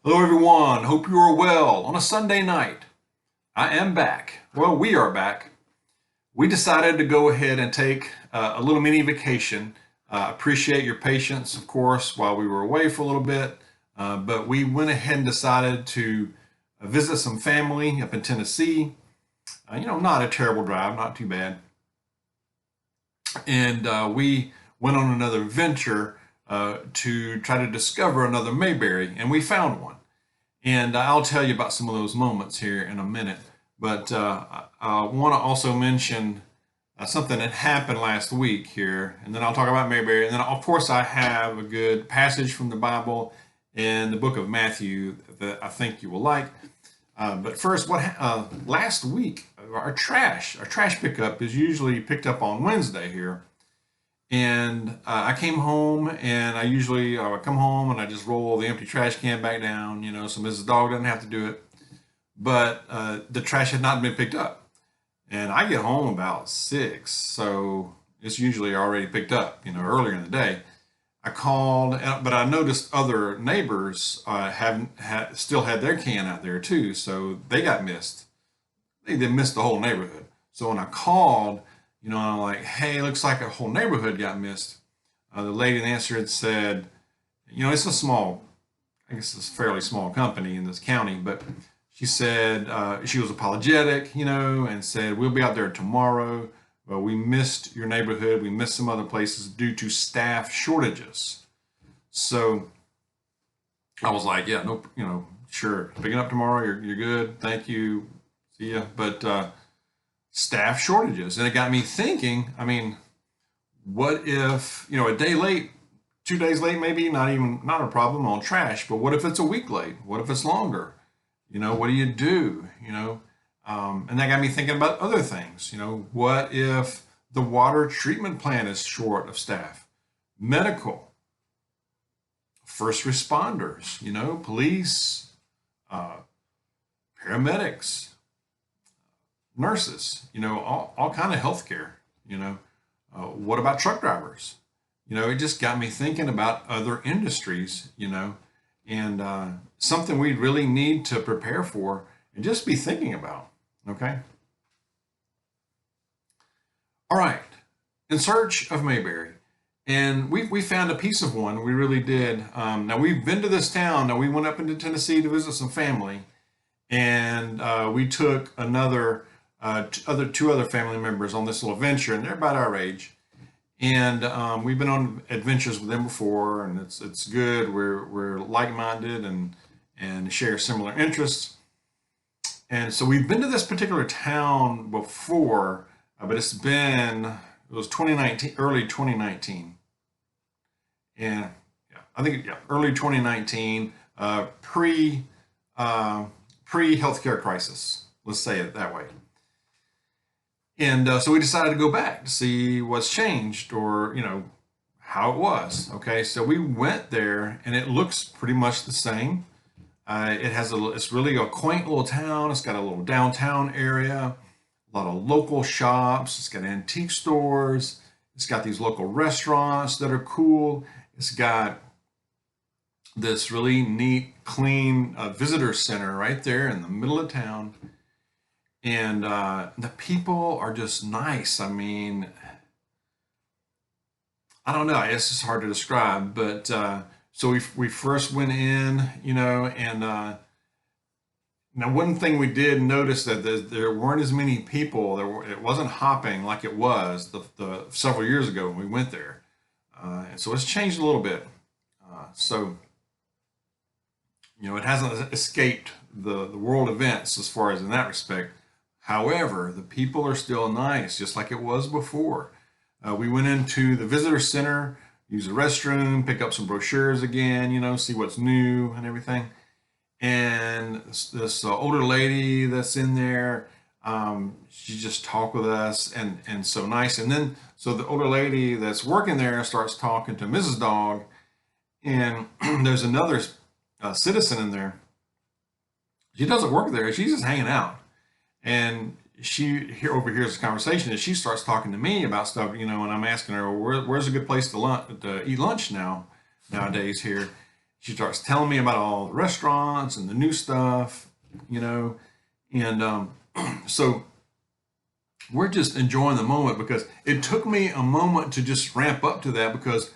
Hello, everyone. Hope you are well on a Sunday night. I am back. Well, we are back. We decided to go ahead and take a little mini vacation. Appreciate your patience, of course, while we were away for a little bit. But we went ahead and decided to visit some family up in Tennessee. Not a terrible drive, not too bad. And we went on another venture to try to discover another Mayberry, and we found one. And I'll tell you about some of those moments here in a minute. But I want to also mention something that happened last week here, and then I'll talk about Mayberry. And then, of course, I have a good passage from the Bible in the book of Matthew that I think you will like. But first, last week, our trash pickup is usually picked up on Wednesday here. And I came home, and I usually come home and I just roll the empty trash can back down, so Mrs. Dog doesn't have to do it. But the trash had not been picked up, and I get home about 6, so it's usually already picked up, earlier in the day. I called, but I noticed other neighbors still had their can out there too, so they got missed. They missed the whole neighborhood. So when I called, I'm like, hey, looks like a whole neighborhood got missed. The lady in answer had said, it's I guess it's a fairly small company in this county, but she said she was apologetic, and said, we'll be out there tomorrow. Well, we missed your neighborhood. We missed some other places due to staff shortages. So I was like, yeah, no, sure. Picking up tomorrow. You're good. Thank you. See ya. But staff shortages. And it got me thinking, what if, a day late, 2 days late, maybe not a problem on trash, but what if it's a week late? What if it's longer? What do you do? And that got me thinking about other things. What if the water treatment plant is short of staff? Medical, first responders, police, uh, paramedics, nurses, all kind of healthcare, what about truck drivers? It just got me thinking about other industries, and something we really need to prepare for and just be thinking about. Okay. All right. In Search of Mayberry. And we found a piece of one. We really did. Now, we've been to this town. Now, we went up into Tennessee to visit some family. And we took two other family members on this little venture. And they're about our age. And we've been on adventures with them before. And it's good. We're like-minded and share similar interests. And so we've been to this particular town before, but it was 2019, early 2019. And yeah, I think, yeah, early 2019, pre-healthcare crisis, let's say it that way. And so we decided to go back to see what's changed or, how it was. Okay, so we went there and it looks pretty much the same. It's really a quaint little town. It's got a little downtown area, a lot of local shops. It's got antique stores. It's got these local restaurants that are cool. It's got this really neat, clean visitor center right there in the middle of town. And the people are just nice. I don't know. It's just hard to describe, but so we first went in, and now one thing we did notice that there weren't as many people. It wasn't hopping like it was the several years ago when we went there, and so it's changed a little bit. So it hasn't escaped the world events as far as in that respect. However, the people are still nice, just like it was before. We went into the visitor center, use the restroom, pick up some brochures again, see what's new and everything. And this older lady that's in there, she just talked with us and so nice. And then, so the older lady that's working there starts talking to Mrs. Dog, and there's another citizen in there. She doesn't work there. She's just hanging out. And overhears this conversation and she starts talking to me about stuff, and I'm asking her, where's a good place to eat lunch nowadays here? she starts telling me about all the restaurants and the new stuff, and so we're just enjoying the moment, because it took me a moment to just ramp up to that, because,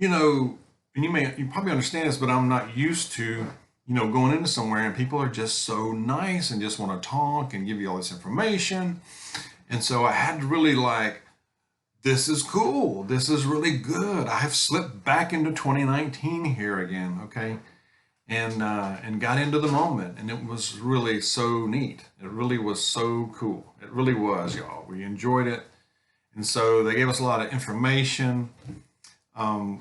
and you probably understand this, but I'm not used to, going into somewhere and people are just so nice and just want to talk and give you all this information. And so I had to really this is cool. This is really good. I have slipped back into 2019 here again, okay? And got into the moment, and it was really so neat. It really was so cool. It really was, y'all. We enjoyed it. And so they gave us a lot of information.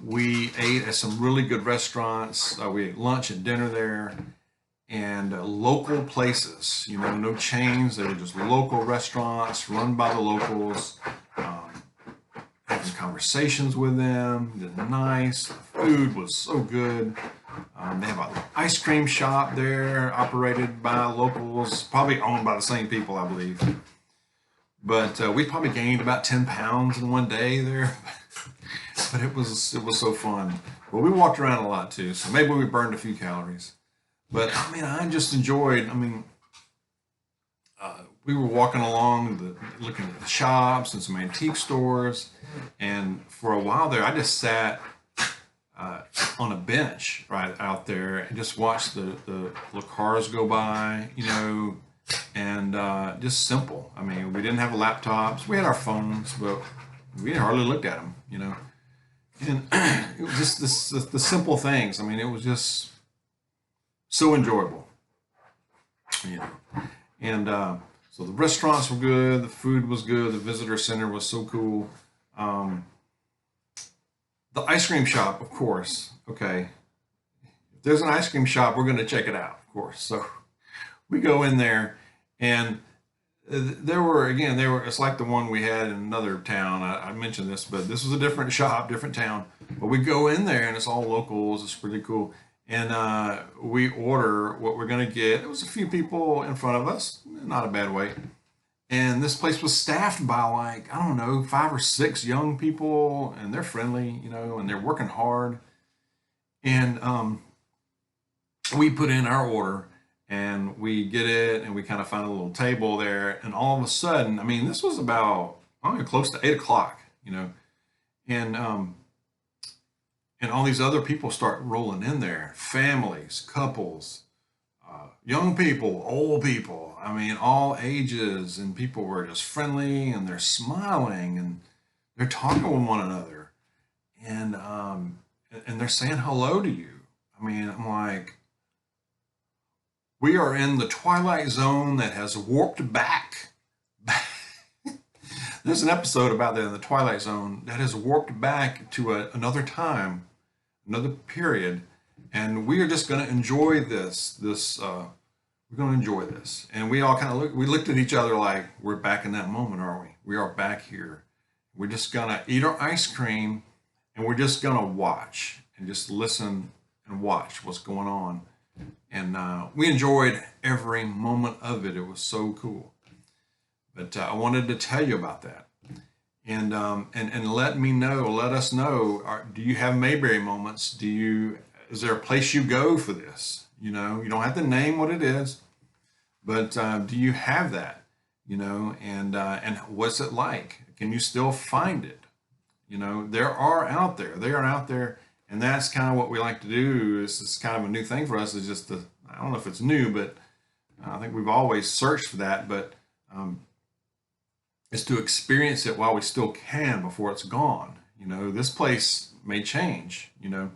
We ate at some really good restaurants. We ate lunch and dinner there, and local places, no chains. They were just local restaurants run by the locals. Having conversations with them. They're nice. The food was so good. They have an ice cream shop there operated by locals, probably owned by the same people, I believe. But we probably gained about 10 pounds in one day there. But it was so fun. Well, we walked around a lot too, so maybe we burned a few calories. But I just enjoyed. We were walking along, looking at the shops and some antique stores, and for a while there, I just sat on a bench right out there and just watched the cars go by, and just simple. We didn't have laptops. We had our phones, but we hardly looked at them, And it was just the simple things. It was just so enjoyable, And so the restaurants were good, the food was good, the visitor center was so cool. The ice cream shop, of course. Okay, if there's an ice cream shop, we're going to check it out, of course. So we go in there, and it's like the one we had in another town. I mentioned this, but this was a different shop, different town. But we go in there, and it's all locals. It's pretty cool. And we order what we're going to get. There was a few people in front of us, not a bad way. And this place was staffed by 5 or 6 young people, and they're friendly, and they're working hard. And we put in our order, and we get it, and we kind of find a little table there. And all of a sudden, this was about close to 8 o'clock, and all these other people start rolling in there, families, couples, young people, old people, all ages, and people were just friendly, and they're smiling, and they're talking with one another, and they're saying hello to you. I'm like, we are in the twilight zone that has warped back. There's an episode about that in the Twilight Zone that has warped back to another time, another period, and we are just going to enjoy this. We're going to enjoy this, and we all kind of looked at each other like, we're back in that moment, aren't we? We are back here. We're just going to eat our ice cream, and we're just going to watch and just listen and watch what's going on. And we enjoyed every moment of it. It was so cool. But I wanted to tell you about that, and let us know. Do you have Mayberry moments? Is there a place you go for this? You don't have to name what it is, but do you have that? And what's it like? Can you still find it? They are out there, and that's kind of what we like to do. It's kind of a new thing for us. Is just I don't know if it's new, but I think we've always searched for that, but is to experience it while we still can before it's gone. This place may change, and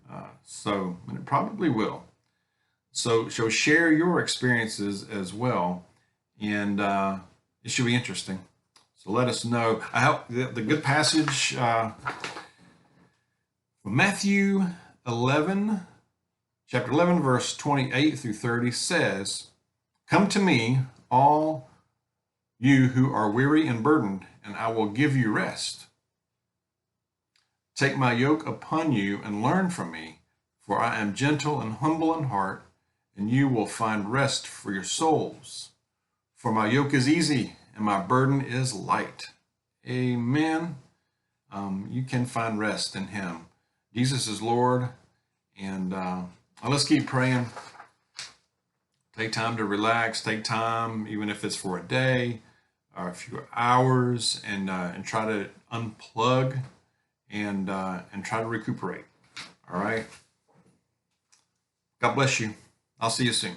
it probably will. So share your experiences as well, and it should be interesting. So let us know. I hope the good passage from Matthew 11, chapter 11, verse 28 through 30 says, "Come to me, all you who are weary and burdened, and I will give you rest. Take my yoke upon you and learn from me, for I am gentle and humble in heart, and you will find rest for your souls. For my yoke is easy and my burden is light." Amen. You can find rest in him. Jesus is Lord, And let's keep praying. Take time to relax. Take time, even if it's for a day or a few hours, and try to unplug and try to recuperate. All right. God bless you. I'll see you soon.